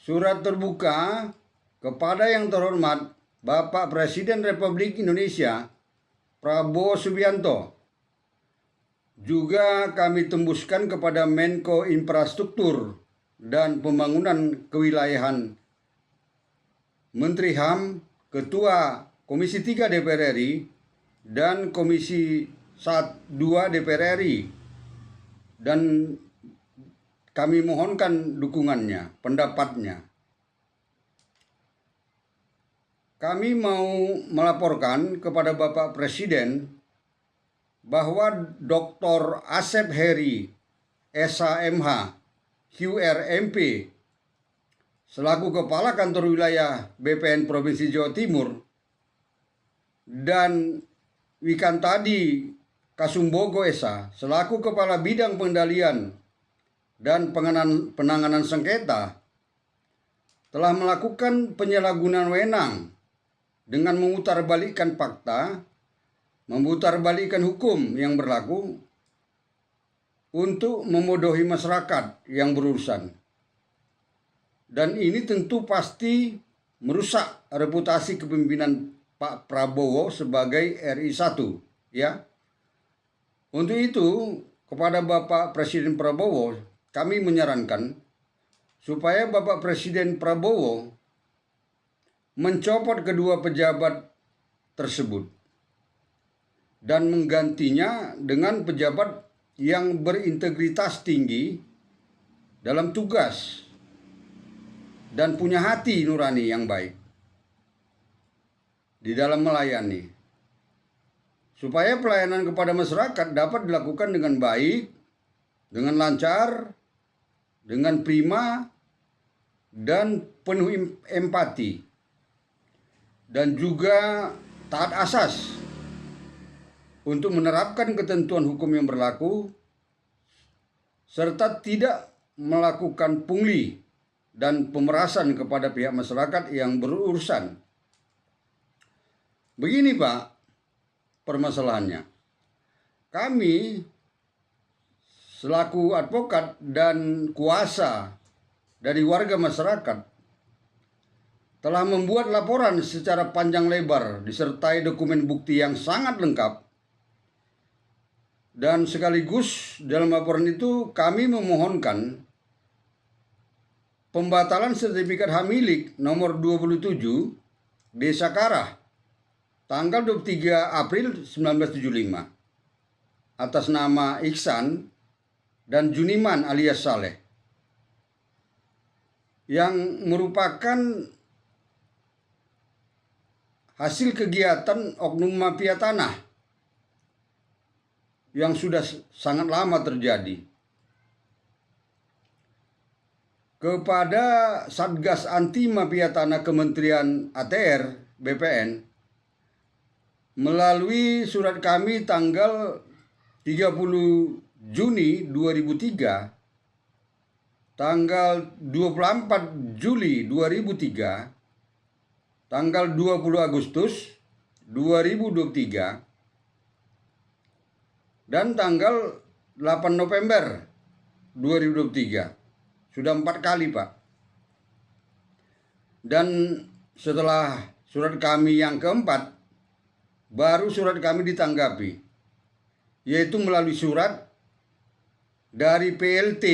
Surat terbuka kepada yang terhormat Bapak Presiden Republik Indonesia Prabowo Subianto. Juga kami tembuskan kepada Menko Infrastruktur dan Pembangunan Kewilayahan, Menteri HAM, Ketua Komisi 3 DPR RI, dan Komisi 2 DPR RI. Dan kami mohonkan dukungannya, pendapatnya. Kami mau melaporkan kepada Bapak Presiden bahwa Dr. Asep Heri, SHMH, QRMP, selaku Kepala Kantor Wilayah BPN Provinsi Jawa Timur, dan Wikantadi Kasumbogo Esa, selaku Kepala Bidang Pengendalian dan Penanganan Sengketa, telah melakukan penyalahgunaan wewenang dengan memutarbalikkan fakta, memutarbalikkan hukum yang berlaku untuk memodohi masyarakat yang berurusan. Dan ini tentu pasti merusak reputasi kepemimpinan Pak Prabowo sebagai RI 1, ya. Untuk itu, kepada Bapak Presiden Prabowo, kami menyarankan supaya Bapak Presiden Prabowo mencopot kedua pejabat tersebut dan menggantinya dengan pejabat yang berintegritas tinggi dalam tugas dan punya hati nurani yang baik di dalam melayani, supaya pelayanan kepada masyarakat dapat dilakukan dengan baik, dengan lancar, dengan prima, dan penuh empati, dan juga taat asas untuk menerapkan ketentuan hukum yang berlaku, serta tidak melakukan pungli dan pemerasan kepada pihak masyarakat yang berurusan. Begini Pak, permasalahannya. Kami selaku advokat dan kuasa dari warga masyarakat telah membuat laporan secara panjang lebar disertai dokumen bukti yang sangat lengkap. Dan sekaligus dalam laporan itu kami memohonkan pembatalan sertifikat hak milik nomor 27 Desa Karah tanggal 23 April 1975 atas nama Iksan dan Juniman alias Saleh, yang merupakan hasil kegiatan oknum mafia tanah yang sudah sangat lama terjadi. Kepada Satgas Anti Mafia Tanah Kementerian ATR BPN, melalui surat kami tanggal 30 Juni 2003, tanggal 24 Juli 2003, tanggal 20 Agustus 2023, dan tanggal 8 November 2023. Sudah 4 kali Pak. Dan setelah surat kami yang keempat, baru surat kami ditanggapi, yaitu melalui surat dari PLT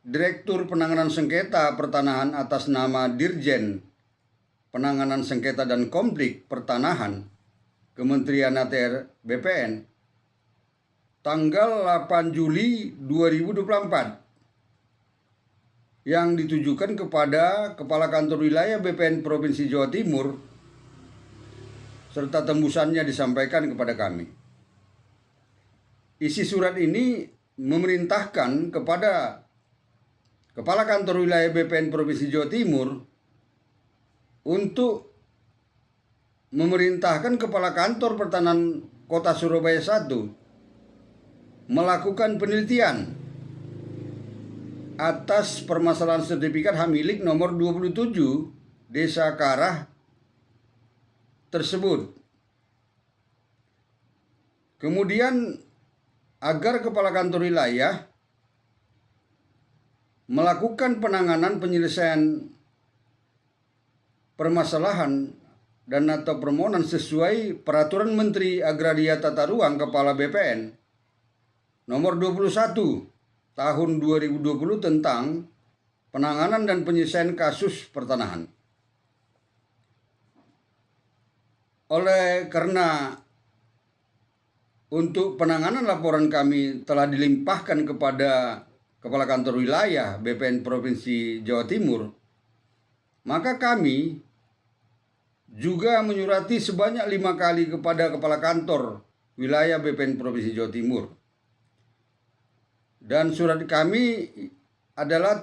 Direktur Penanganan Sengketa Pertanahan atas nama Dirjen Penanganan Sengketa dan Konflik Pertanahan Kementerian ATR BPN tanggal 8 Juli 2024 yang ditujukan kepada Kepala Kantor Wilayah BPN Provinsi Jawa Timur, serta tembusannya disampaikan kepada kami. Isi surat ini memerintahkan kepada Kepala Kantor Wilayah BPN Provinsi Jawa Timur untuk memerintahkan Kepala Kantor Pertanahan Kota Surabaya 1 melakukan penelitian atas permasalahan sertifikat hak milik nomor 27 Desa Karah tersebut. Kemudian agar Kepala Kantor Wilayah melakukan penanganan penyelesaian permasalahan dan atau permohonan sesuai Peraturan Menteri Agraria Tata Ruang Kepala BPN nomor 21 tahun 2020 tentang penanganan dan penyelesaian kasus pertanahan. Oleh karena untuk penanganan laporan kami telah dilimpahkan kepada Kepala Kantor Wilayah BPN Provinsi Jawa Timur, maka kami juga menyurati sebanyak 5 kali kepada Kepala Kantor Wilayah BPN Provinsi Jawa Timur. Dan surat kami adalah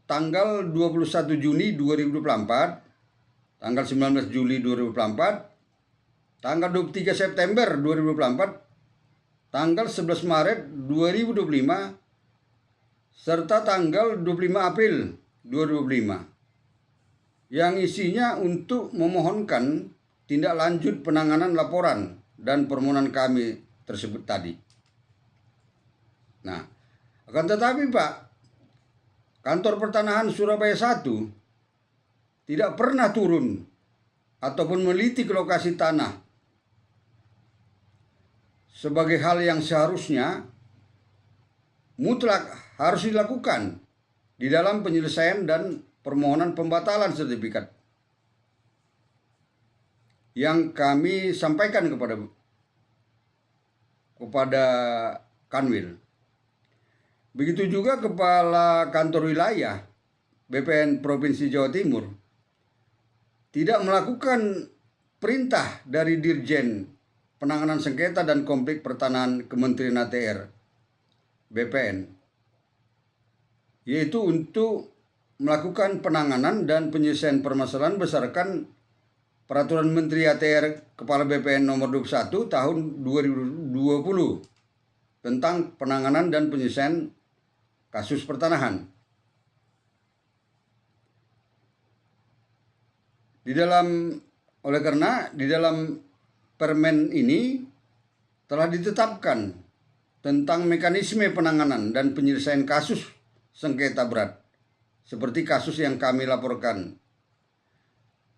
tanggal 21 Juni 2024, tanggal 19 Juli 2024, tanggal 23 September 2024, tanggal 11 Maret 2025, serta tanggal 25 April 2025. Yang isinya untuk memohonkan tindak lanjut penanganan laporan dan permohonan kami tersebut tadi. Nah, akan tetapi Pak, Kantor Pertanahan Surabaya 1 tidak pernah turun ataupun meliti ke lokasi tanah sebagai hal yang seharusnya mutlak harus dilakukan di dalam penyelesaian dan permohonan pembatalan sertifikat yang kami sampaikan kepada Kanwil. Begitu juga Kepala Kantor Wilayah BPN Provinsi Jawa Timur tidak melakukan perintah dari Dirjen Penanganan Sengketa dan Konflik Pertanahan Kementerian ATR BPN, yaitu untuk melakukan penanganan dan penyelesaian permasalahan berdasarkan Peraturan Menteri ATR Kepala BPN nomor 21 tahun 2020 tentang penanganan dan penyelesaian kasus pertanahan. Oleh karena di dalam Permen ini telah ditetapkan tentang mekanisme penanganan dan penyelesaian kasus sengketa berat seperti kasus yang kami laporkan,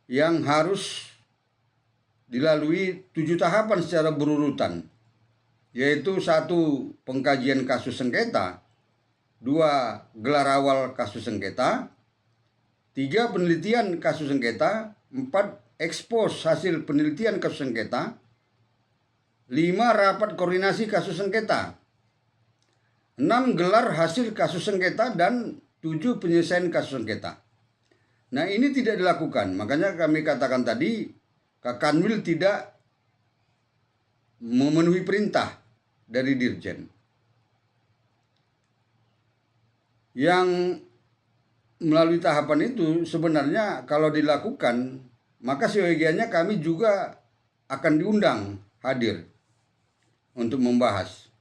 yang harus dilalui 7 tahapan secara berurutan, yaitu 1. Pengkajian kasus sengketa, 2. Gelar awal kasus sengketa, 3. Penelitian kasus sengketa, 4. Ekspos hasil penelitian kasus sengketa, 5. Rapat koordinasi kasus sengketa, 6. Gelar hasil kasus sengketa, dan 7. Penyelesaian kasus sengketa. Nah, ini tidak dilakukan. Makanya kami katakan tadi, Kanwil tidak memenuhi perintah dari Dirjen. Yang melalui tahapan itu sebenarnya kalau dilakukan, maka seyogianya kami juga akan diundang hadir untuk membahas.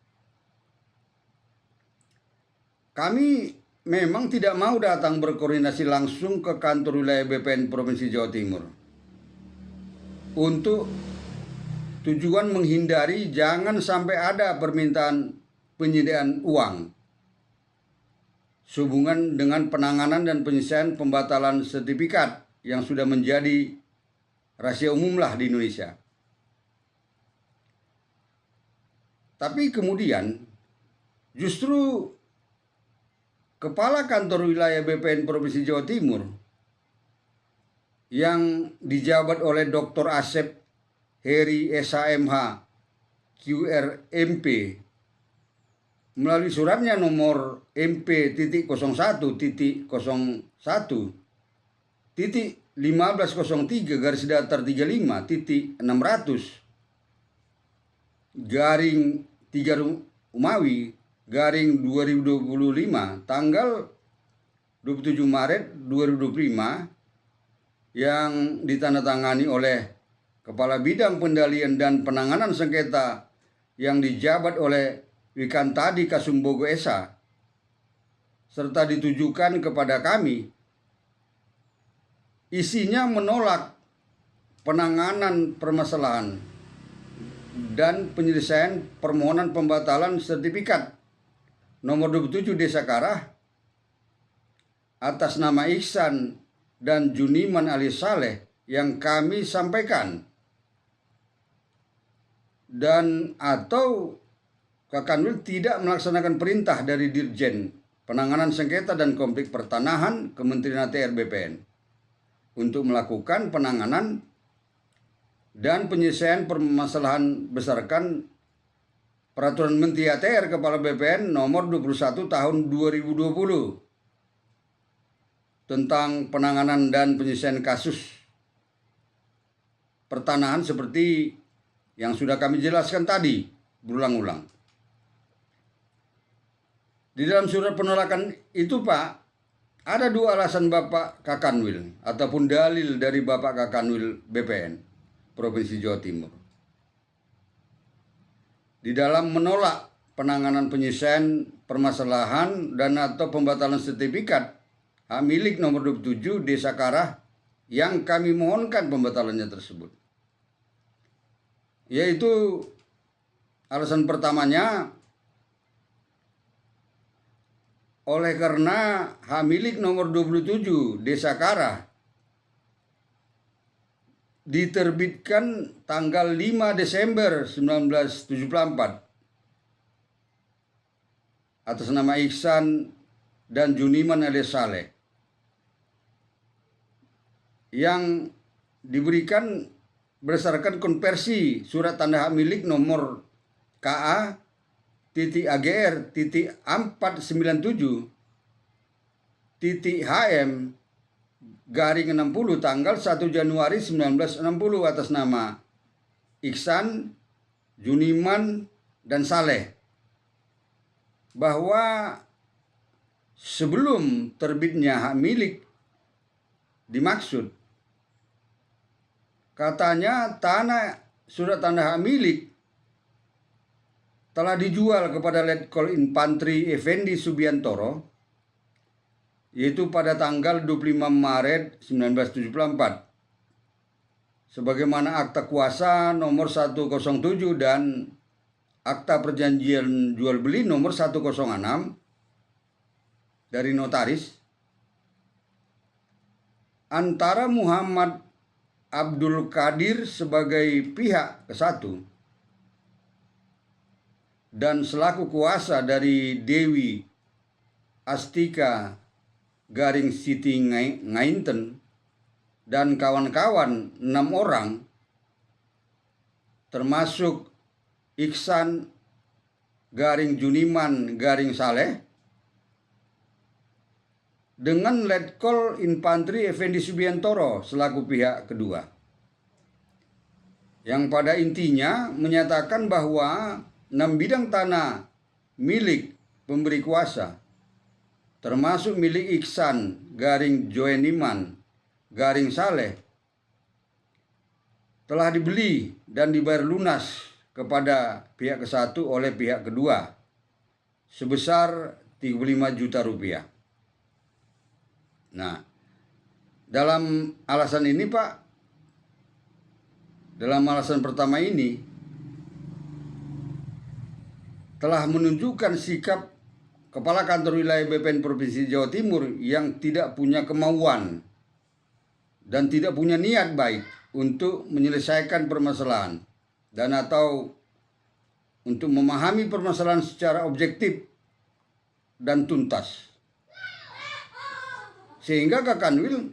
Kami memang tidak mau datang berkoordinasi langsung ke kantor wilayah BPN Provinsi Jawa Timur untuk tujuan menghindari jangan sampai ada permintaan penyediaan uang sehubungan dengan penanganan dan penyelesaian pembatalan sertifikat yang sudah menjadi rahasia umum lah di Indonesia. Tapi kemudian justru Kepala Kantor Wilayah BPN Provinsi Jawa Timur yang dijabat oleh Dr. Asep Heri SHMH QRMP melalui suratnya nomor MP-1503-3-Umawi/2025 tanggal 27 Maret 2025 yang ditandatangani oleh Kepala Bidang Pendalian dan Penanganan Sengketa yang dijabat oleh Wikantadi Kasumbogo Esa, serta ditujukan kepada kami. Isinya menolak penanganan permasalahan dan penyelesaian permohonan pembatalan sertifikat nomor 27 Desa Karah atas nama Ihsan dan Juniman alias Saleh yang kami sampaikan dan atau Kakanwil tidak melaksanakan perintah dari Dirjen Penanganan Sengketa dan Konflik Pertanahan Kementerian ATR BPN untuk melakukan penanganan dan penyelesaian permasalahan berdasarkan Peraturan Menteri ATR Kepala BPN nomor 21 tahun 2020 tentang penanganan dan penyelesaian kasus pertanahan seperti yang sudah kami jelaskan tadi berulang-ulang. Di dalam surat penolakan itu, Pak, ada dua alasan Bapak Kakanwil ataupun dalil dari Bapak Kakanwil BPN Provinsi Jawa Timur di dalam menolak penanganan penyelesaian permasalahan dan atau pembatalan sertifikat hak milik nomor 27 Desa Karah yang kami mohonkan pembatalannya tersebut. Yaitu alasan pertamanya oleh karena hak milik nomor 27 Desa Karah diterbitkan tanggal 5 Desember 1974 atas nama Ihsan dan Juniman alias Saleh yang diberikan berdasarkan konversi surat tanda hak milik nomor KA.AGR.497.HM garing 60 tanggal 1 Januari 1960 atas nama Ihsan, Juniman, dan Saleh, bahwa sebelum terbitnya hak milik dimaksud, katanya tanah surat tanda hak milik telah dijual kepada Letkol Infantri Effendi Subiantoro, yaitu pada tanggal 25 Maret 1974, sebagaimana akta kuasa nomor 107 dan akta perjanjian jual beli nomor 106 dari notaris antara Muhammad Abdul Qadir sebagai pihak ke-1 dan selaku kuasa dari Dewi Astika garing Siti Ngainten dan kawan-kawan 6 orang termasuk Ihsan garing Juniman garing Saleh dengan Letkol Infantri Effendi Subiantoro selaku pihak kedua, yang pada intinya menyatakan bahwa 6 bidang tanah milik pemberi kuasa termasuk milik Ihsan garing Joeniman garing Saleh telah dibeli dan dibayar lunas kepada pihak ke-1 oleh pihak kedua sebesar 35 juta rupiah. Nah, dalam alasan ini, Pak, dalam alasan pertama ini telah menunjukkan sikap Kepala Kantor Wilayah BPN Provinsi Jawa Timur yang tidak punya kemauan dan tidak punya niat baik untuk menyelesaikan permasalahan dan atau untuk memahami permasalahan secara objektif dan tuntas. Sehingga Kakanwil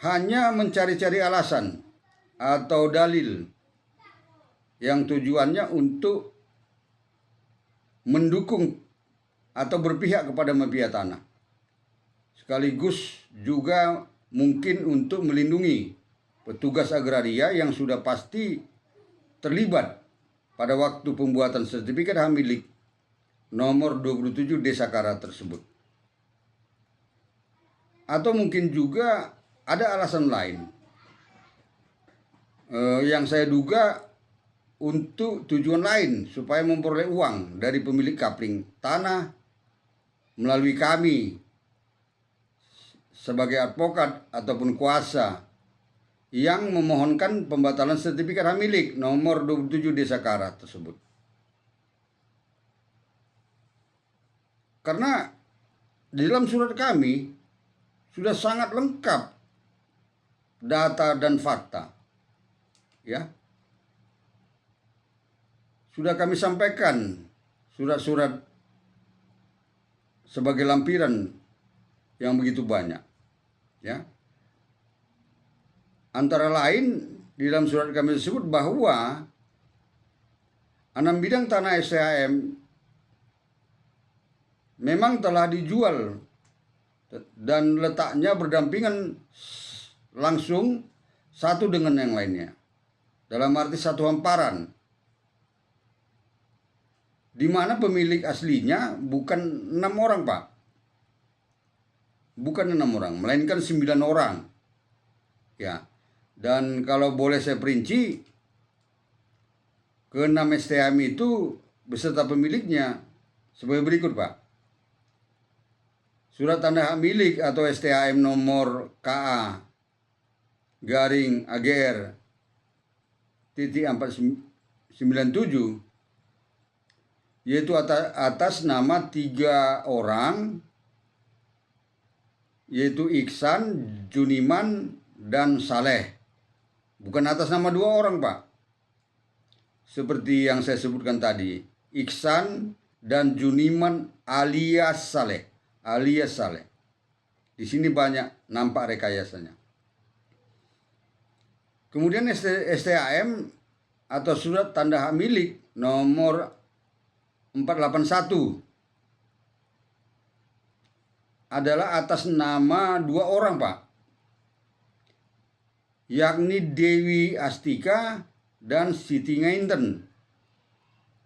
hanya mencari-cari alasan atau dalil yang tujuannya untuk mendukung atau berpihak kepada mafia tanah. Sekaligus juga mungkin untuk melindungi petugas agraria yang sudah pasti terlibat pada waktu pembuatan sertifikat hak milik nomor 27 Desa Karah tersebut. Atau mungkin juga ada alasan lain yang saya duga untuk tujuan lain supaya memperoleh uang dari pemilik kapling tanah melalui kami sebagai advokat ataupun kuasa yang memohonkan pembatalan sertifikat hak milik nomor 27 Desa Karah tersebut. Karena di dalam surat kami sudah sangat lengkap data dan fakta. Ya. Sudah kami sampaikan surat-surat sebagai lampiran yang begitu banyak. Ya. Antara lain di dalam surat kami tersebut bahwa 6 bidang tanah STHM memang telah dijual dan letaknya berdampingan langsung satu dengan yang lainnya. Dalam arti satu hamparan. Di mana pemilik aslinya bukan 6 orang, Pak. Bukan 6 orang, melainkan 9 orang. Ya. Dan kalau boleh saya perinci, ke-6 STHM itu beserta pemiliknya sebagai berikut, Pak. Surat tanda hak milik atau STHM nomor KA garing AGR titik 497 yaitu atas nama 3 orang, yaitu Iksan, Juniman, dan Saleh. Bukan atas nama 2 orang, Pak. Seperti yang saya sebutkan tadi, Iksan dan Juniman alias Saleh. Di sini banyak nampak rekayasanya. Kemudian STHM atau surat tanda hak milik nomor 481 adalah atas nama 2 orang, Pak. Yakni Dewi Astika dan Siti Ngainten.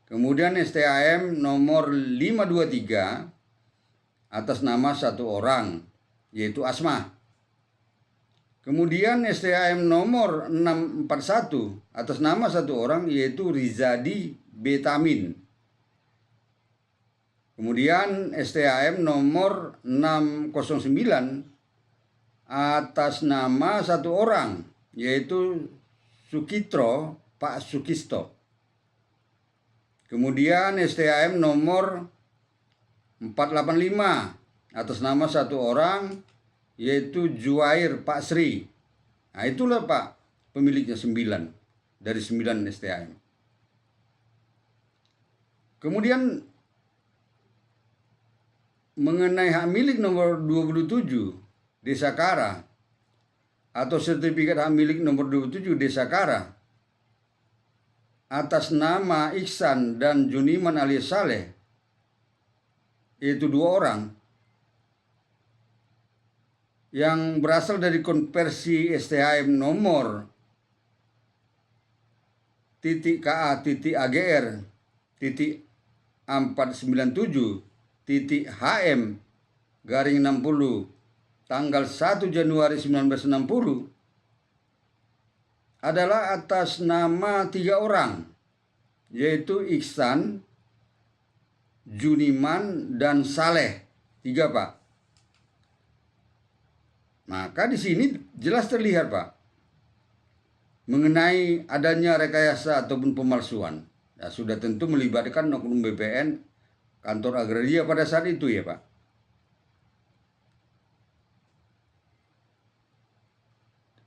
Kemudian STHM nomor 523 atas nama 1 orang, yaitu Asma. Kemudian STHM nomor 641 atas nama 1 orang, yaitu Rizadi Betamin. Kemudian STHM nomor 609 atas nama 1 orang, yaitu Sukitro Pak Sukisto. Kemudian STHM nomor 485 atas nama 1 orang, yaitu Juair Pak Sri. Nah, itulah, Pak, pemiliknya 9 dari 9 STHM. Kemudian mengenai hak milik nomor 27 Desa Kara atau sertifikat hak milik nomor 27 Desa Kara atas nama Iksan dan Juniman alias Saleh, yaitu 2 orang yang berasal dari konversi STHM nomor .KA.AGR .497.HM garing 60 tanggal 1 Januari 1960 adalah atas nama 3 orang, yaitu Iksan, Juniman, dan Saleh. 3, Pak. Maka di sini jelas terlihat, Pak, mengenai adanya rekayasa ataupun pemalsuan. Ya, sudah tentu melibatkan oknum BPN kantor agraria pada saat itu, ya, Pak.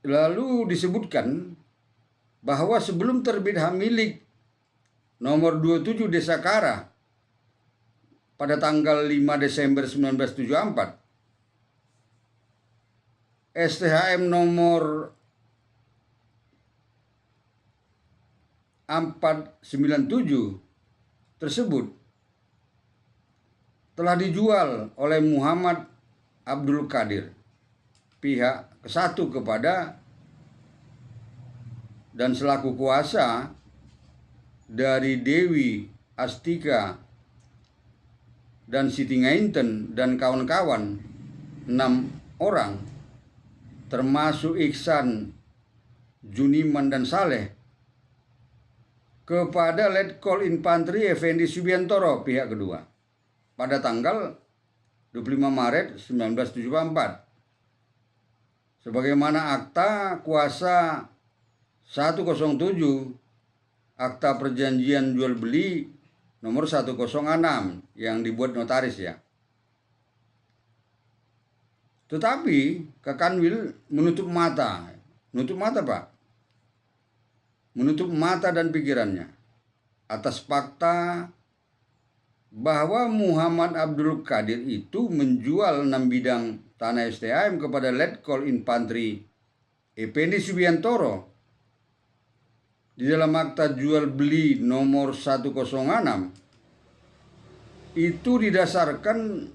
Lalu disebutkan bahwa sebelum terbit hak milik nomor 27 Desa Kara pada tanggal 5 Desember 1974, STHM nomor 497 tersebut telah dijual oleh Muhammad Abdul Qadir pihak ke-1 kepada dan selaku kuasa dari Dewi Astika dan Siti Ngainten dan kawan-kawan 6 orang termasuk Iksan, Juniman, dan Saleh kepada Letkol Infanteri Effendi Subiantoro pihak kedua pada tanggal 25 Maret 1974 sebagaimana akta kuasa 107 akta perjanjian jual beli nomor 106 yang dibuat notaris, ya. Tetapi Kak Kanwil menutup mata Menutup mata, Pak. Menutup mata dan pikirannya atas fakta bahwa Muhammad Abdul Qadir itu menjual 6 bidang tanah STAM kepada Letkol Infanteri Effendi Subiantoro di dalam akta jual beli nomor 106 itu didasarkan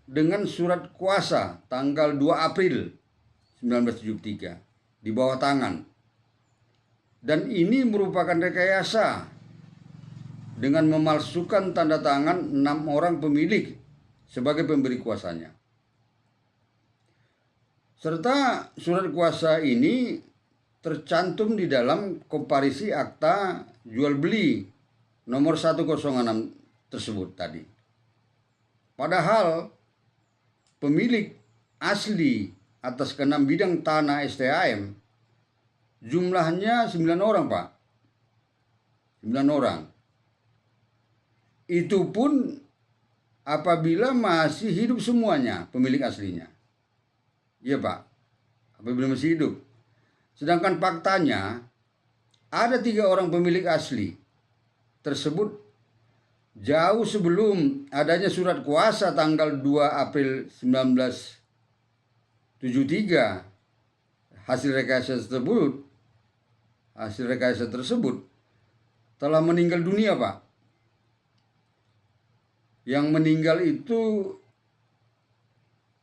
dengan surat kuasa tanggal 2 April 1973 di bawah tangan. Dan ini merupakan rekayasa dengan memalsukan tanda tangan 6 orang pemilik sebagai pemberi kuasanya. Serta surat kuasa ini tercantum di dalam komparisi akta jual beli nomor 106 tersebut tadi. Padahal pemilik asli atas ke-6 bidang tanah STAM jumlahnya 9 orang, Pak. 9 orang. Itu pun apabila masih hidup semuanya pemilik aslinya. Iya, Pak. Apabila masih hidup. Sedangkan faktanya ada 3 orang pemilik asli tersebut jauh sebelum adanya surat kuasa tanggal 2 April 1973 hasil rekayasa tersebut telah meninggal dunia, Pak. Yang meninggal itu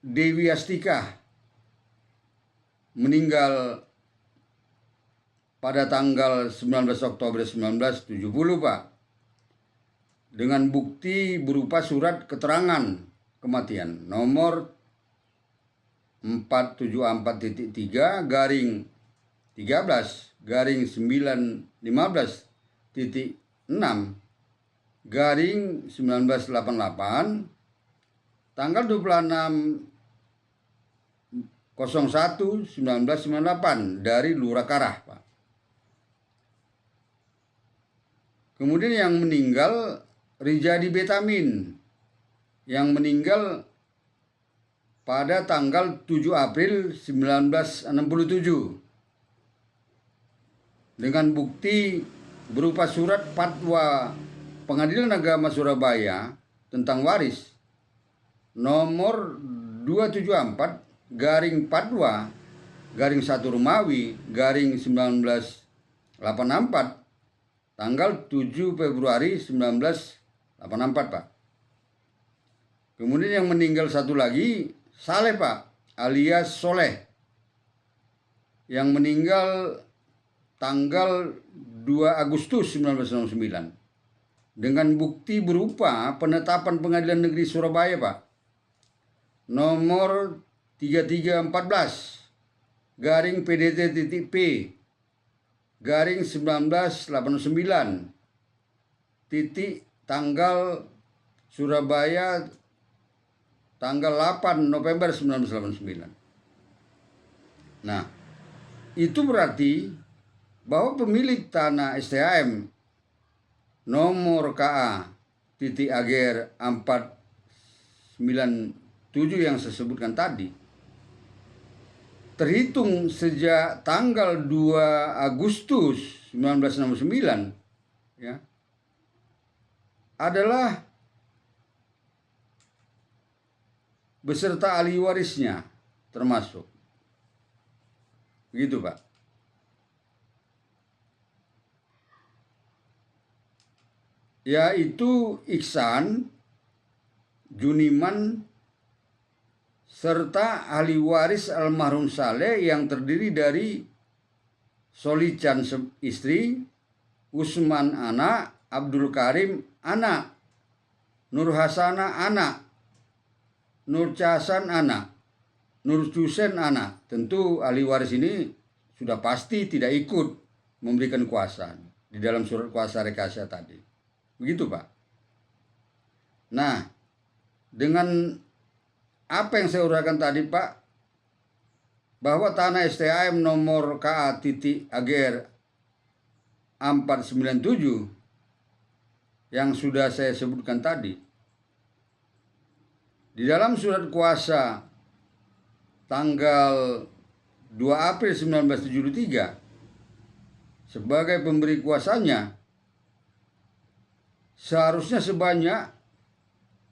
Dewi Astika, meninggal pada tanggal 19 Oktober 1970, Pak. Dengan bukti berupa surat keterangan kematian nomor 474.3 garing 13 garing 915.6 garing 1988 tanggal 26/01/1998 dari Lurah Karah, Pak. Kemudian yang meninggal Rijadi Betamin yang meninggal pada tanggal 7 April 1967 dengan bukti berupa surat fatwa Pengadilan Agama Surabaya tentang waris nomor 274 garing 42 garing 1 Romawi garing 1984 tanggal 7 Februari 1984, Pak. Kemudian yang meninggal satu lagi Saleh, Pak, alias Soleh, yang meninggal tanggal 2 Agustus 1969 dengan bukti berupa penetapan Pengadilan Negeri Surabaya, Pak, nomor 3314 garing PDT.P garing 1989 titik tanggal Surabaya tanggal 8 November 1989. Nah, itu berarti bahwa pemilik tanah STAM nomor KA titik AGR 497 yang saya sebutkan tadi terhitung sejak tanggal 2 Agustus 1969 ya, adalah beserta ahli warisnya termasuk. Begitu, Pak. Yaitu Iksan, Juniman, serta ahli waris almarhum Saleh yang terdiri dari Solican istri, Usman anak, Abdul Karim anak, Nur Hasana anak, Nur Casan anak, Nur Husen anak. Tentu ahli waris ini sudah pasti tidak ikut memberikan kuasa di dalam surat kuasa rekayasa tadi. Begitu, Pak. Nah, dengan apa yang saya uraikan tadi, Pak, bahwa tanah STAM nomor KA titik AGR 497 yang sudah saya sebutkan tadi, di dalam surat kuasa tanggal 2 April 1973 sebagai pemberi kuasanya, seharusnya sebanyak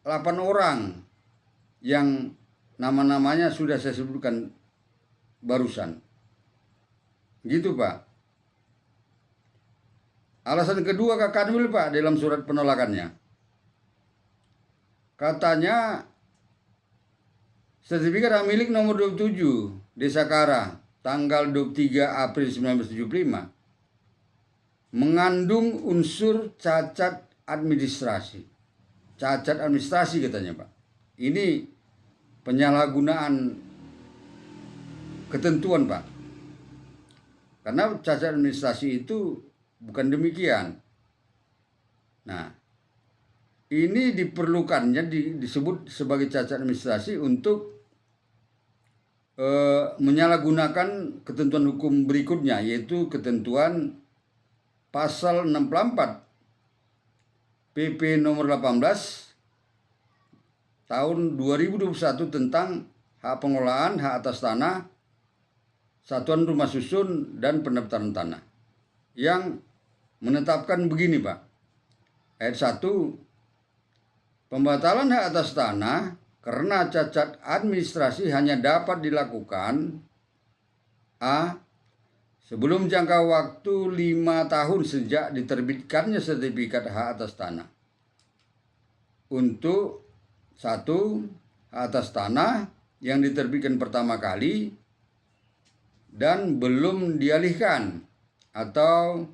8 orang yang nama-namanya sudah saya sebutkan barusan. Gitu Pak. Alasan kedua Kak Kanwil Pak dalam surat penolakannya. Katanya sertifikat hak milik nomor 27 Desa Kara tanggal 23 April 1975 mengandung unsur cacat administrasi. Cacat administrasi katanya Pak. Ini penyalahgunaan ketentuan Pak. Karena cacat administrasi itu bukan demikian. Nah, ini diperlukannya disebut sebagai cacat administrasi untuk menyalahgunakan ketentuan hukum berikutnya, yaitu ketentuan pasal 64 PP nomor 18 tahun 2021 tentang hak pengelolaan hak atas tanah, satuan rumah susun dan pendaftaran tanah, yang menetapkan begini Pak. Ayat 1, pembatalan hak atas tanah karena cacat administrasi hanya dapat dilakukan A. Sebelum jangka waktu 5 tahun sejak diterbitkannya sertifikat hak atas tanah. Untuk 1. Hak atas tanah yang diterbitkan pertama kali dan belum dialihkan. Atau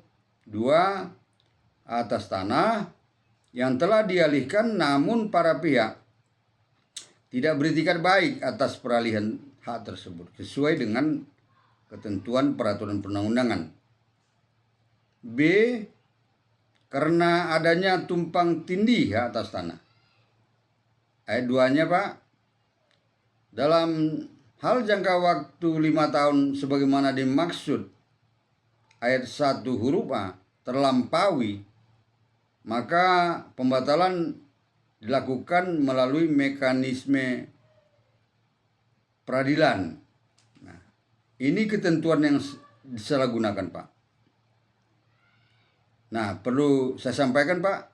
2. Atas tanah yang telah dialihkan namun para pihak tidak beritikat baik atas peralihan hak tersebut sesuai dengan ketentuan peraturan perundang-undangan. B. Karena adanya tumpang tindih hak atas tanah. Ayat 2-nya Pak, dalam hal jangka waktu 5 tahun sebagaimana dimaksud ayat 1 huruf A terlampaui, maka pembatalan dilakukan melalui mekanisme peradilan. Nah, ini ketentuan yang disalahgunakan Pak. Nah, perlu saya sampaikan Pak,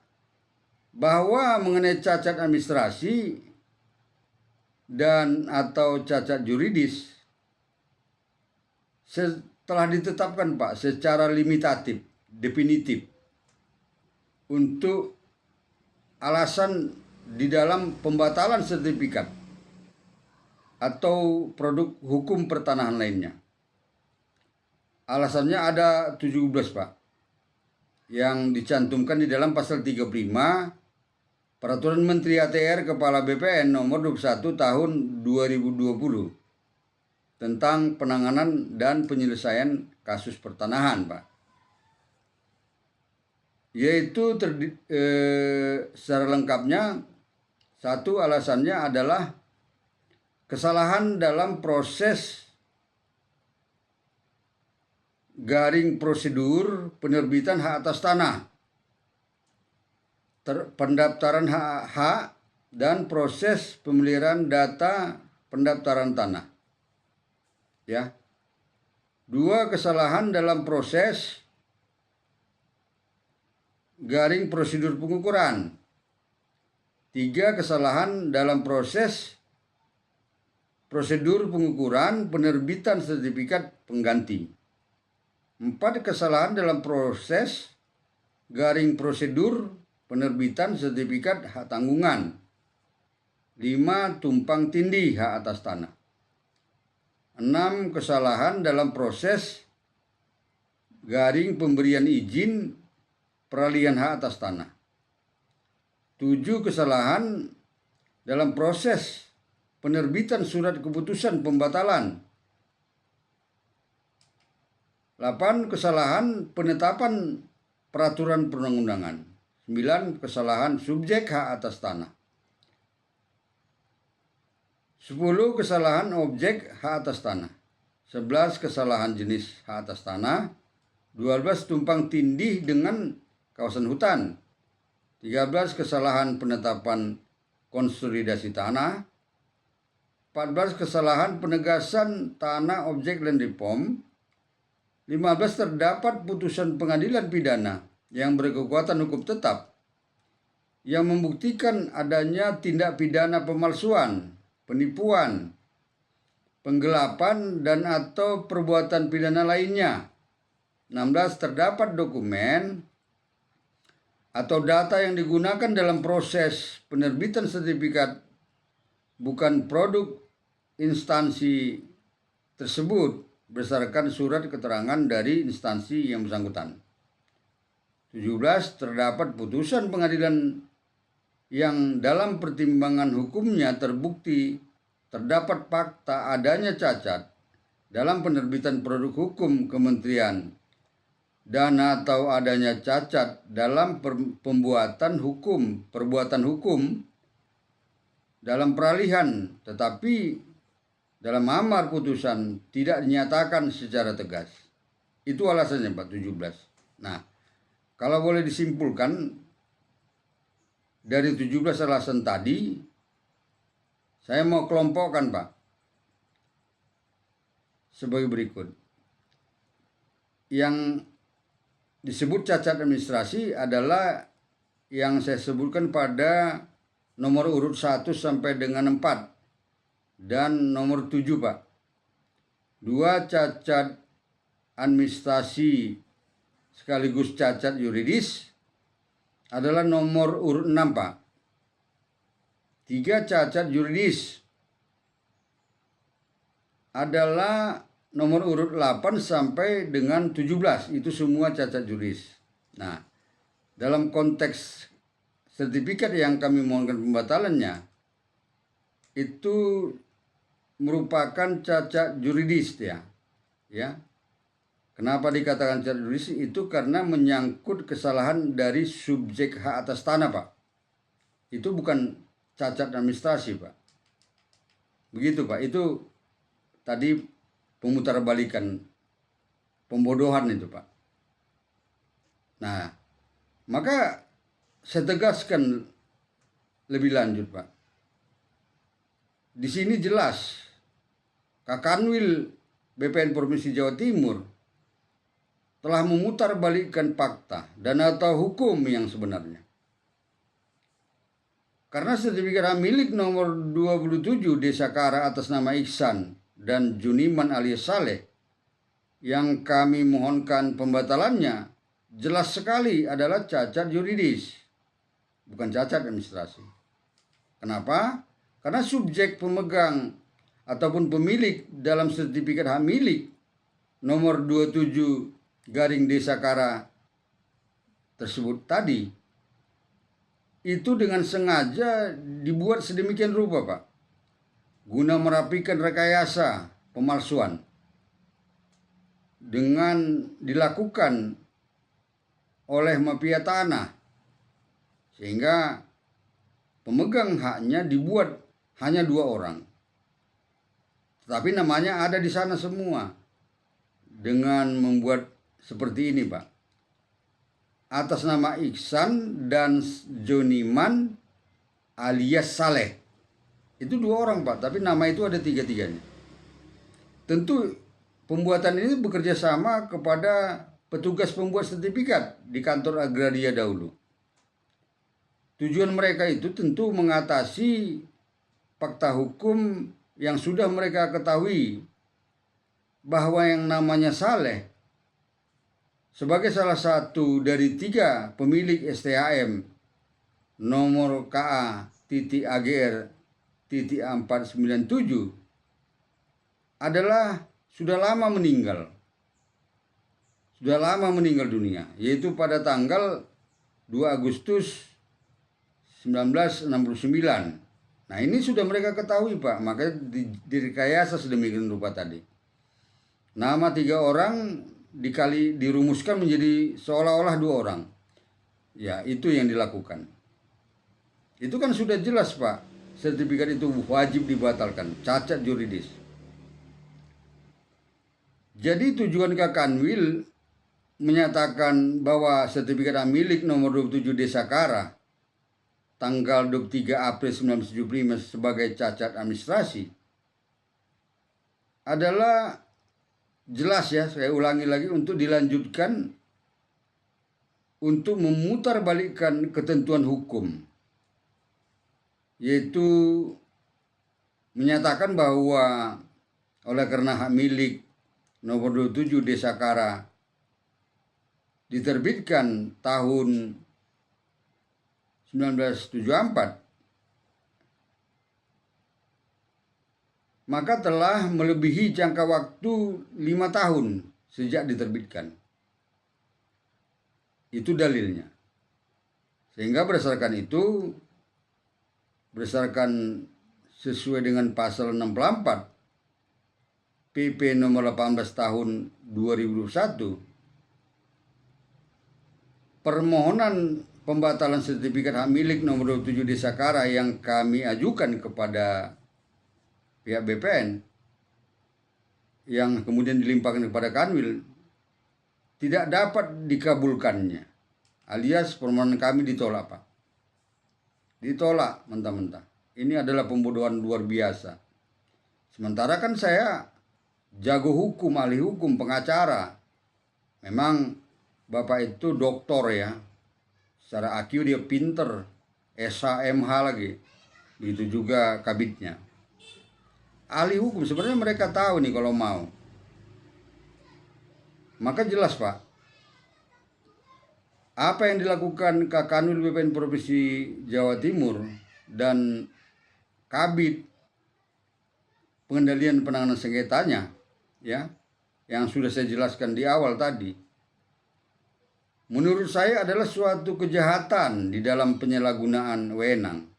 bahwa mengenai cacat administrasi dan atau cacat juridis telah ditetapkan Pak secara limitatif, definitif untuk alasan di dalam pembatalan sertifikat atau produk hukum pertanahan lainnya. Alasannya ada 17 Pak, yang dicantumkan di dalam pasal 35 Peraturan Menteri ATR Kepala BPN nomor 21 tahun 2020 tentang penanganan dan penyelesaian kasus pertanahan Pak. Yaitu secara lengkapnya, 1 alasannya adalah kesalahan dalam proses garing prosedur penerbitan hak atas tanah, pendaftaran hak dan proses pemeliharaan data pendaftaran tanah. Ya. 2 kesalahan dalam proses garing prosedur pengukuran. 3 kesalahan dalam proses prosedur pengukuran penerbitan sertifikat pengganti. 4 kesalahan dalam proses garing prosedur penerbitan sertifikat hak tanggungan. 5 tumpang tindih hak atas tanah. 6 kesalahan dalam proses garing pemberian izin peralihan hak atas tanah. 7 kesalahan dalam proses penerbitan surat keputusan pembatalan. 8 kesalahan penetapan peraturan perundang-undangan. 9 kesalahan subjek hak atas tanah. 10 kesalahan objek hak atas tanah. 11 kesalahan jenis hak atas tanah. 12 tumpang tindih dengan kawasan hutan. 13 kesalahan penetapan konsolidasi tanah. 14 kesalahan penegasan tanah objek land reform. 15 terdapat putusan pengadilan pidana yang berkekuatan hukum tetap yang membuktikan adanya tindak pidana pemalsuan, penipuan, penggelapan dan atau perbuatan pidana lainnya. 16 terdapat dokumen atau data yang digunakan dalam proses penerbitan sertifikat bukan produk instansi tersebut berdasarkan surat keterangan dari instansi yang bersangkutan. 17 terdapat putusan pengadilan yang dalam pertimbangan hukumnya terbukti terdapat fakta adanya cacat dalam penerbitan produk hukum kementerian dan atau adanya cacat dalam perbuatan hukum dalam peralihan, tetapi dalam amar putusan tidak dinyatakan secara tegas. Itu alasannya Pak 17. Nah, kalau boleh disimpulkan dari 17 alasan tadi, saya mau kelompokkan Pak sebagai berikut. Yang disebut cacat administrasi adalah yang saya sebutkan pada nomor urut 1 sampai dengan 4 dan nomor 7 Pak. 2 cacat administrasi sekaligus cacat yuridis adalah nomor urut 6 Pak. 3 cacat yuridis adalah nomor urut 8 sampai dengan 17. Itu semua cacat yuridis. Nah, dalam konteks sertifikat yang kami mohonkan pembatalannya itu merupakan cacat yuridis ya. Kenapa dikatakan cacat yuridis? Itu karena menyangkut kesalahan dari subjek hak atas tanah Pak. Itu bukan cacat administrasi Pak. Begitu Pak. Itu tadi pemutarbalikan, pembodohan itu Pak. Nah, maka saya tegaskan lebih lanjut Pak. Di sini jelas Kakanwil BPN Provinsi Jawa Timur telah memutarbalikkan fakta dan atau hukum yang sebenarnya. Karena sertifikat hak milik nomor 27 Desa Kara atas nama Iksan dan Juniman alias Saleh yang kami mohonkan pembatalannya jelas sekali adalah cacat yuridis, bukan cacat administrasi. Kenapa? Karena subjek pemegang ataupun pemilik dalam sertifikat hak milik nomor 27 garing Desa Kara tersebut tadi itu dengan sengaja dibuat sedemikian rupa Pak, guna merapikan rekayasa pemalsuan dengan dilakukan oleh mafia tanah, sehingga pemegang haknya dibuat hanya 2 orang, tetapi namanya ada di sana semua. Dengan membuat seperti ini Pak, atas nama Iksan dan Joniman alias Saleh. Itu 2 orang Pak, tapi nama itu ada 3-3-nya. Tentu pembuatan ini bekerja sama kepada petugas pembuat sertifikat di kantor agraria dahulu. Tujuan mereka itu tentu mengatasi fakta hukum yang sudah mereka ketahui bahwa yang namanya Saleh sebagai salah satu dari 3 pemilik STHM nomor KA.AGR.497 adalah sudah lama meninggal dunia, yaitu pada tanggal 2 Agustus 1969. Nah, ini sudah mereka ketahui Pak, makanya direkayasa sedemikian rupa tadi. Nama 3 orang dirumuskan menjadi seolah-olah 2 orang. Ya, itu yang dilakukan. Itu kan sudah jelas Pak, sertifikat itu wajib dibatalkan, cacat yuridis. Jadi tujuan Kakanwil menyatakan bahwa sertifikat hak milik nomor 27 Desa Kara tanggal 23 April 1975 sebagai cacat administrasi adalah jelas ya, saya ulangi lagi, untuk dilanjutkan untuk memutarbalikkan ketentuan hukum, yaitu menyatakan bahwa oleh karena hak milik nomor 27 Desa Kara diterbitkan tahun 1974, maka telah melebihi jangka waktu 5 tahun sejak diterbitkan. Itu dalilnya. Sehingga berdasarkan itu, berdasarkan sesuai dengan pasal 64 PP nomor 18 tahun 2021, permohonan pembatalan sertifikat hak milik nomor 27 Desa Kara yang kami ajukan kepada pihak BPN yang kemudian dilimpahkan kepada Kanwil tidak dapat dikabulkannya, alias permohonan kami ditolak, Pak. Ditolak mentah-mentah. Ini adalah pembodohan luar biasa. Sementara kan saya jago hukum, ahli hukum, pengacara. Memang Bapak itu doktor ya. Secara IQ dia pinter, SHMH lagi. Begitu juga kabitnya. Ahli hukum, sebenarnya mereka tahu nih kalau mau. Maka jelas, Pak, apa yang dilakukan Kanwil BPN Provinsi Jawa Timur dan Kabit Pengendalian Penanganan Sengketanya, ya, yang sudah saya jelaskan di awal tadi, menurut saya adalah suatu kejahatan di dalam penyalahgunaan wewenang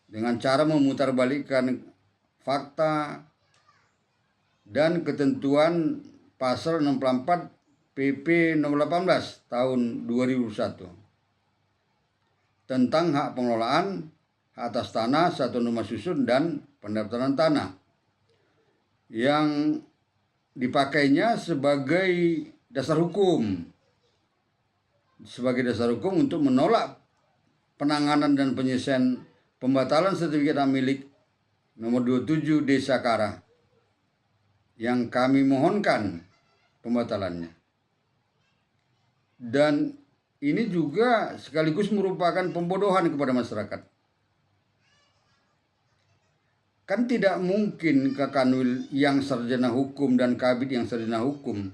dengan cara memutarbalikkan fakta dan ketentuan pasal 64 PP nomor 18 tahun 2001 tentang hak pengelolaan, hak atas tanah, satuan rumah susun, dan pendaftaran tanah yang dipakainya sebagai dasar hukum untuk menolak penanganan dan penyelesaian pembatalan sertifikat hak milik nomor 27 Desa Kara yang kami mohonkan pembatalannya. Dan ini juga sekaligus merupakan pembodohan kepada masyarakat. Kan tidak mungkin Kanwil yang sarjana hukum dan Kabit yang sarjana hukum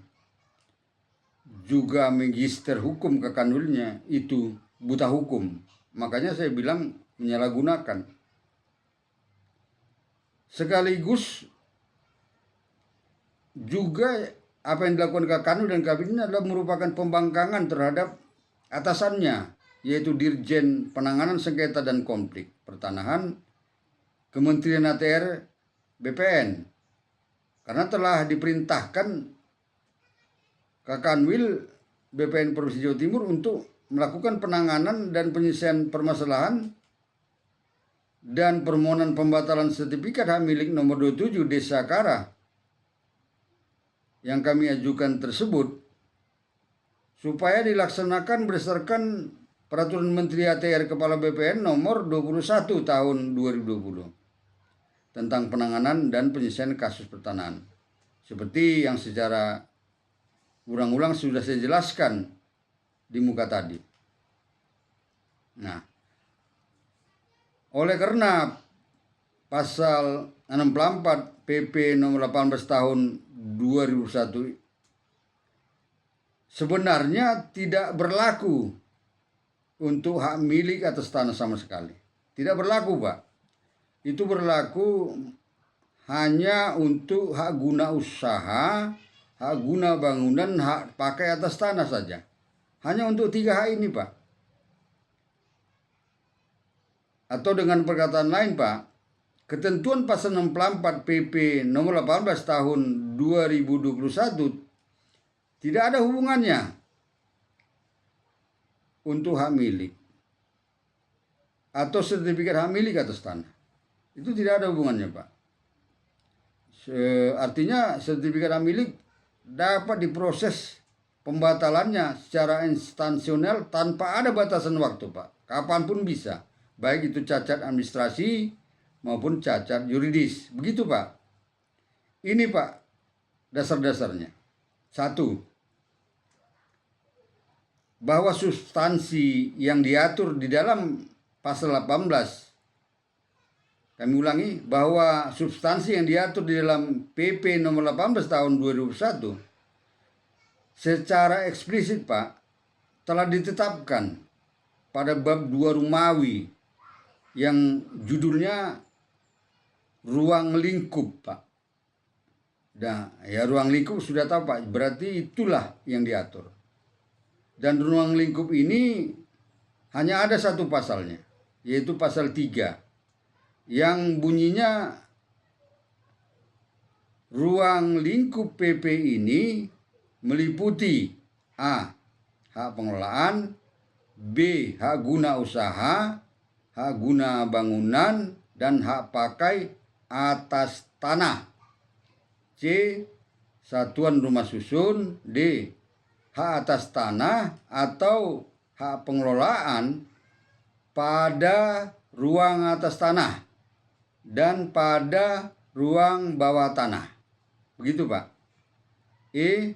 juga magister hukum Kanwilnya itu buta hukum. Makanya saya bilang menyalahgunakan. Sekaligus juga apa yang dilakukan Kanwil dan Kabit ini adalah merupakan pembangkangan terhadap atasannya, yaitu Dirjen Penanganan Sengketa dan Konflik Pertanahan Kementerian ATR BPN, karena telah diperintahkan Kanwil BPN Provinsi Jawa Timur untuk melakukan penanganan dan penyelesaian permasalahan dan permohonan pembatalan sertifikat hak milik nomor 27 Desa Kara yang kami ajukan tersebut supaya dilaksanakan berdasarkan Peraturan Menteri ATR Kepala BPN nomor 21 tahun 2020 tentang penanganan dan penyelesaian kasus pertanahan, seperti yang secara ulang-ulang sudah saya jelaskan di muka tadi. Nah, oleh karena pasal 64 PP nomor 18 tahun 2001 sebenarnya tidak berlaku untuk hak milik atas tanah sama sekali. Tidak berlaku, Pak. Itu berlaku hanya untuk hak guna usaha, hak guna bangunan, hak pakai atas tanah saja. Hanya untuk 3 hak ini, Pak. Atau dengan perkataan lain, Pak, ketentuan pasal 64 PP nomor 18 tahun 2021 tidak ada hubungannya untuk hak milik atau sertifikat hak milik atas tanah. Itu tidak ada hubungannya, Pak. Artinya sertifikat hak milik dapat diproses pembatalannya secara instansional tanpa ada batasan waktu, Pak. Kapanpun bisa, baik itu cacat administrasi maupun cacat yuridis. Begitu, Pak. Ini Pak dasar-dasarnya. Satu, bahwa substansi yang diatur di dalam pasal 18, kami ulangi, bahwa substansi yang diatur di dalam PP nomor 18 tahun 2001 secara eksplisit Pak telah ditetapkan pada bab 2 Romawi yang judulnya ruang lingkup Pak. Nah, ya ruang lingkup sudah tahu Pak, berarti itulah yang diatur. Dan ruang lingkup ini hanya ada satu pasalnya, yaitu pasal 3, yang bunyinya ruang lingkup PP ini meliputi A. hak pengelolaan, B. hak guna usaha, hak guna bangunan, dan hak pakai atas tanah, C. satuan rumah susun, D. hak atas tanah atau hak pengelolaan pada ruang atas tanah dan pada ruang bawah tanah. Begitu Pak. E.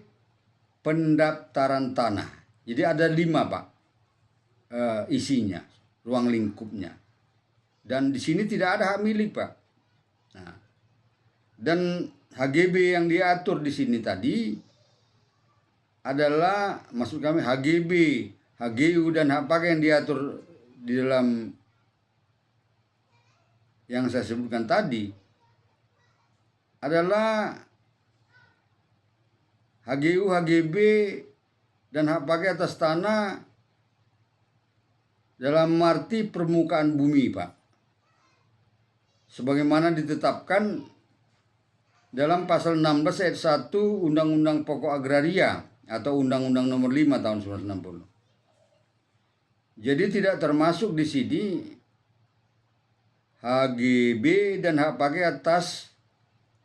pendaftaran tanah. Jadi ada 5 Pak isinya, ruang lingkupnya. Dan di sini tidak ada hak milik Pak. Nah, dan HGB yang diatur di sini tadi adalah, maksud kami HGB, HGU dan hak pakai yang diatur di dalam yang saya sebutkan tadi adalah HGU, HGB dan hak pakai atas tanah dalam arti permukaan bumi Pak, sebagaimana ditetapkan dalam pasal 16 ayat 1 Undang-Undang Pokok Agraria atau Undang-Undang Nomor 5 tahun 1960. Jadi tidak termasuk di sini HGB dan hak pakai atas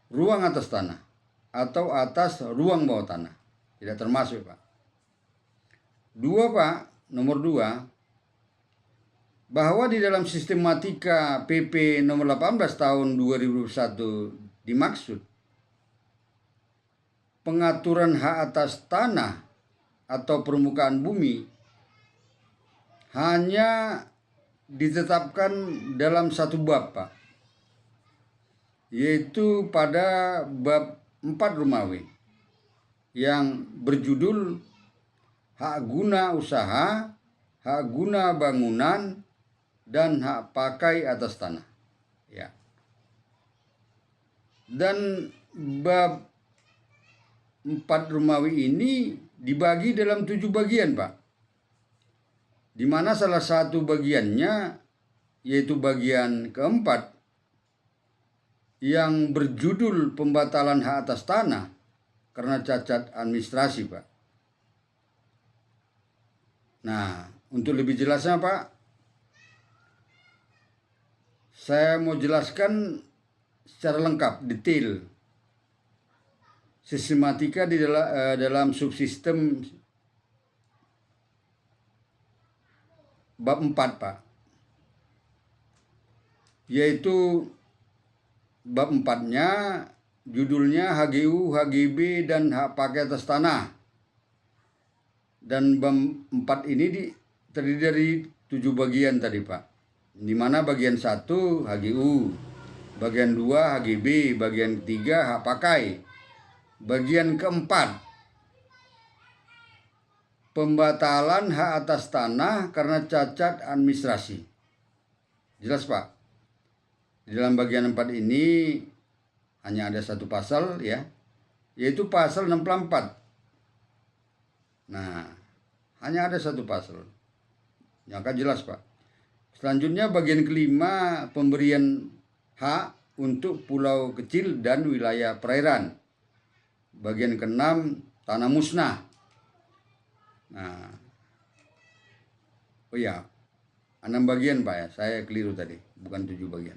ruang atas tanah atau atas ruang bawah tanah. Tidak termasuk Pak. 2 Pak, nomor 2, bahwa di dalam sistematika PP nomor 18 tahun 2001 dimaksud pengaturan hak atas tanah atau permukaan bumi hanya ditetapkan dalam satu bab Pak, yaitu pada bab 4 Romawi yang berjudul hak guna usaha, hak guna bangunan, dan hak pakai atas tanah. Ya. Dan bab 4 Romawi ini dibagi dalam 7 bagian Pak, di mana salah satu bagiannya yaitu bagian keempat yang berjudul pembatalan hak atas tanah karena cacat administrasi Pak. Nah, untuk lebih jelasnya Pak, saya mau jelaskan secara lengkap, detail sistematika di dalam subsistem bab 4 Pak, yaitu bab 4-nya judulnya HGU, HGB, dan hak pakai atas tanah. Dan bab 4 ini terdiri dari 7 bagian tadi Pak, di mana bagian 1 HGU, bagian 2 HGB, bagian ketiga hak pakai, bagian keempat pembatalan hak atas tanah karena cacat administrasi. Jelas Pak? Di dalam bagian 4 ini hanya ada satu pasal ya, yaitu pasal 64. Nah, hanya ada satu pasal. Ya kan jelas Pak. Selanjutnya bagian kelima pemberian hak untuk pulau kecil dan wilayah perairan. Bagian keenam tanah musnah. Nah, oh ya, 6 bagian Pak ya, saya keliru tadi, bukan 7 bagian.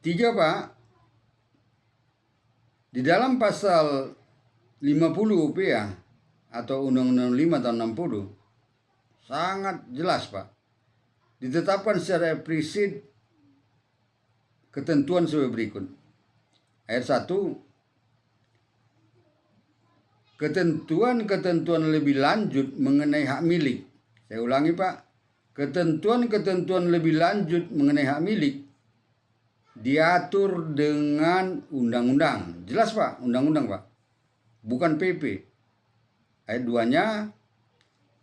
3 Pak, di dalam pasal 50 UPA atau Undang-Undang 5 tahun 60 sangat jelas Pak, ditetapkan secara eksplisit ketentuan sebagai berikut. Ayat 1, ketentuan-ketentuan lebih lanjut mengenai hak milik. Saya ulangi Pak, ketentuan-ketentuan lebih lanjut mengenai hak milik diatur dengan undang-undang. Jelas Pak, undang-undang Pak, bukan PP. Ayat 2-nya,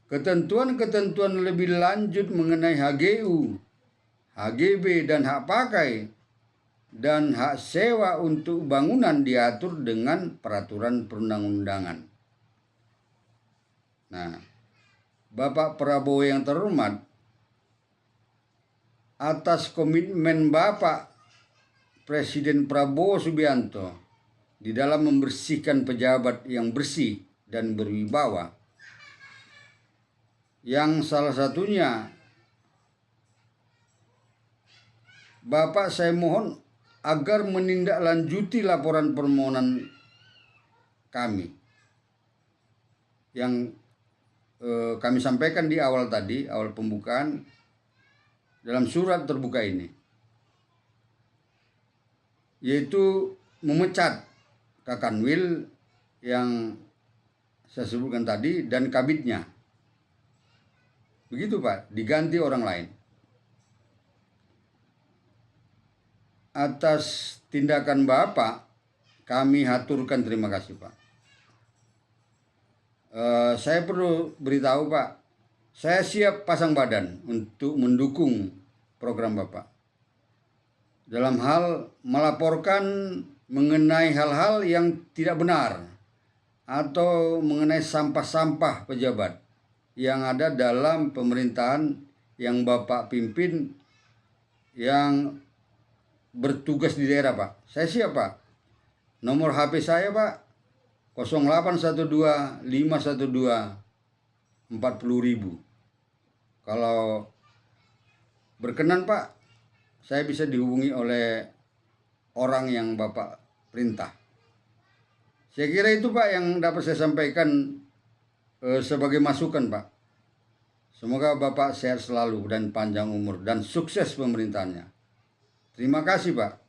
ketentuan-ketentuan lebih lanjut mengenai HGU, HGB, dan hak pakai dan hak sewa untuk bangunan diatur dengan peraturan perundang-undangan. Nah, Bapak Prabowo yang terhormat, atas komitmen Bapak Presiden Prabowo Subianto di dalam membersihkan pejabat yang bersih dan berwibawa, yang salah satunya Bapak, saya mohon agar menindaklanjuti laporan permohonan kami yang kami sampaikan di awal tadi, awal pembukaan dalam surat terbuka ini, yaitu memecat Kakanwil yang saya sebutkan tadi dan kabitnya. Begitu Pak, diganti orang lain. Atas tindakan Bapak, kami haturkan terima kasih Pak. Saya perlu beritahu Pak, saya siap pasang badan untuk mendukung program Bapak dalam hal melaporkan mengenai hal-hal yang tidak benar atau mengenai sampah-sampah pejabat yang ada dalam pemerintahan yang Bapak pimpin yang bertugas di daerah Pak. Saya siap Pak. Nomor HP saya Pak 0812 512 40.000. Kalau berkenan Pak, saya bisa dihubungi oleh orang yang Bapak perintah. Saya kira itu Pak yang dapat saya sampaikan sebagai masukan Pak. Semoga Bapak sehat selalu dan panjang umur dan sukses pemerintahannya. Terima kasih Pak.